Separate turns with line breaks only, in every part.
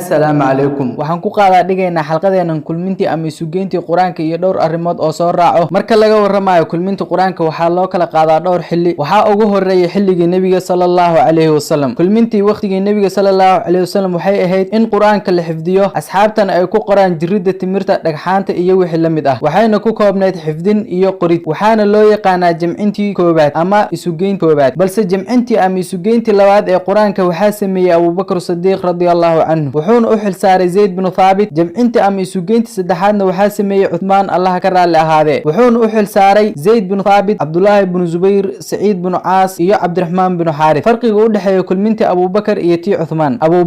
السلام عليكم waxaan ku qaadaa dhigaynaa xalqadeenan kulmintii ama isugeyntii quraanka iyo dhowr arrimood oo soo raaco marka laga waramayo kulmintii quraanka waxaa loo kala qaadaa dhowr xilli waxaa ugu horeeyay xilligii nabiga sallallahu alayhi wasallam kulmintii waqtigii nabiga sallallahu alayhi wasallam waxay ahayd in quraanka la xifdiyo asxaabtana ay ku qoraan jirida timirta dhagxaanta iyo wixii la mid ah waxayna ku koobnayd xifdin iyo qorid waxaana loo yaqaanaa jamcintii koobaad ama isugeyntii koobaad balse jamcintii ama isugeyntii labaad ee quraanka waxaa sameeyay Abu Bakr Siddiq radiyallahu anhu wuxuuna u xil saaray Zayd bin Thabit jamcintii ama isugeyntii saddexaadna waxaa sameeyay Uthman Allah ka raali ahaade wuxuuna u xil saaray Zayd bin Thabit Abdullah ibn Zubayr Sa'id bin Aas iyo Abdurrahman bin Harith farqiga u dhaxeeyo kulmintii Abu Bakr iyo tii Uthman Abu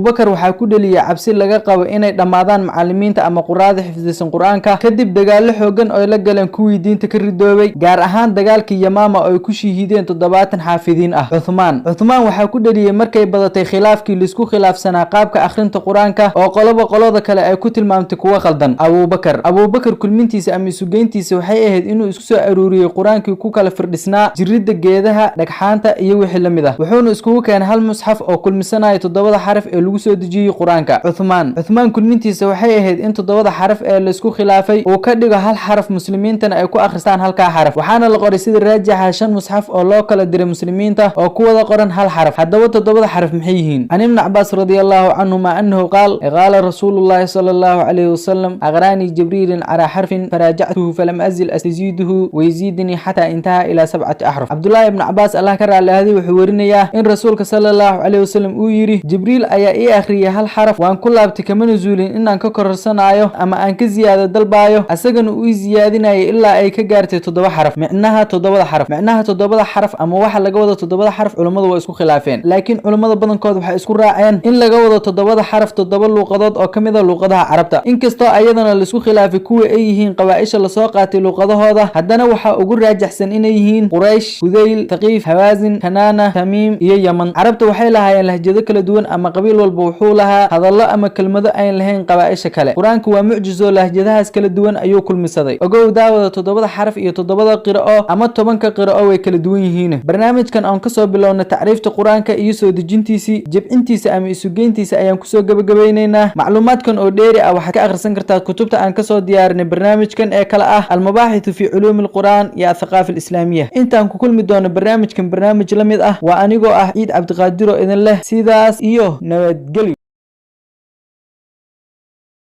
Bakr waxaa ku dhaliyay cabsi laga qabo inay dhamaadaan macallimiinta ama quraada xifdisan quraanka kadib dagaal xoogan oo la galeen kuwii diinta ka ridoobay gaar ahaan dagaalkii Yamaama oo ay ku shahiideen 70 xaafidiin ah Uthman waxaa ku dhaliyay markay badatay khilaafkii la isku khilaafsanaa qaabka akhrinta quraanka oo qolada kale ay ku tilmaamtay kuwa qaldan Abu Bakr kulmintiisa ama isugeyntiisa waxay ahayd inuu isku soo aruuriyay quraankii ku kala firdhisnaa jirida geedaha dhagxaanta iyo wixii la mid ah wuxuuna isku keenay hal mushaf oo kulmisanaya 7 xaraf ee lagu soo dejiyay quraanka Uthman kulmintiisa waxay ahayd in 7 xaraf ee la isku khilaafay oo ka dhigo hal xaraf muslimiintana ay ku akhristaan halka xaraf waxaana la qoray sida raajixa 5 mushaf oo loo kala diray muslimiinta oo ku wada qoran hal xaraf haddaba 7 xaraf maxay yihiin Ibn Abbas radiyallahu anhuma annahu قال رسول الله صلى الله عليه وسلم أغراني جبريل على حرف فراجعته فلم أزل أزيده ويزيدني حتى انتهى إلى 7 أحرف عبد الله بن عباس الله كرر على هذه وحورنيا إن رسولك صلى الله عليه وسلم ويري جبريل أيا إيه آخرية هالحرف وأن كل أبتكمن نزولين إن أنك كرسنايو أما أنك زيادة دلبايو أسجن ويزيادنا إلا أي كجارتي تضبط حرف معناها تضبط حرف أما واحد لجودة تضبط حرف علماء واسكو خلافين لكن علماء بدن كود وحيسكو راعين إن لجودة تضبط حرف تضبط luqadood oo kamid ah luqadaha carabta inkastoo ayadana la isku khilaafay kuwa ay yihiin qawaa'isha la soo qaatay luqadahooda haddana waxa ugu raajaxsan inay yihiin Quraysh Hudayl Thaqif Hawazin Kanana Tamim iyo Yaman carabta waxay lahaayeen lahjado kala duwan ama qabiil walba wuxuu lahaa hadallo ama kelmado aan lahayn qawaa'isha kale quraanku waa mucjizo lahjadahaas kala duwan ayuu kulmisaday ogow daawada 7 xaraf iyo 7 qiraa'o ama 10 qiraa'o way kala duwan yihiin barnaamijkan aan ka soo bilowna tacriifta quraanka iyo soo dejintiisa jabcintiisa ama isugeyntiisa ayaan ku soo gabagabeynay macluumaadkan oo dheeri ah waxaad ka akhrisan kartaa kutubta aan ka soo diyaarinay barnaamijkan ee kala ah al-mabaaxith fi culuum al-quraan iyo athaqaafa al-islaamiyya intaan ku kulmi doono barnaamij la mid ah waa anigoo ah Ciid Cabdiqaadir oo idin leh sidaas iyo nabadgelyo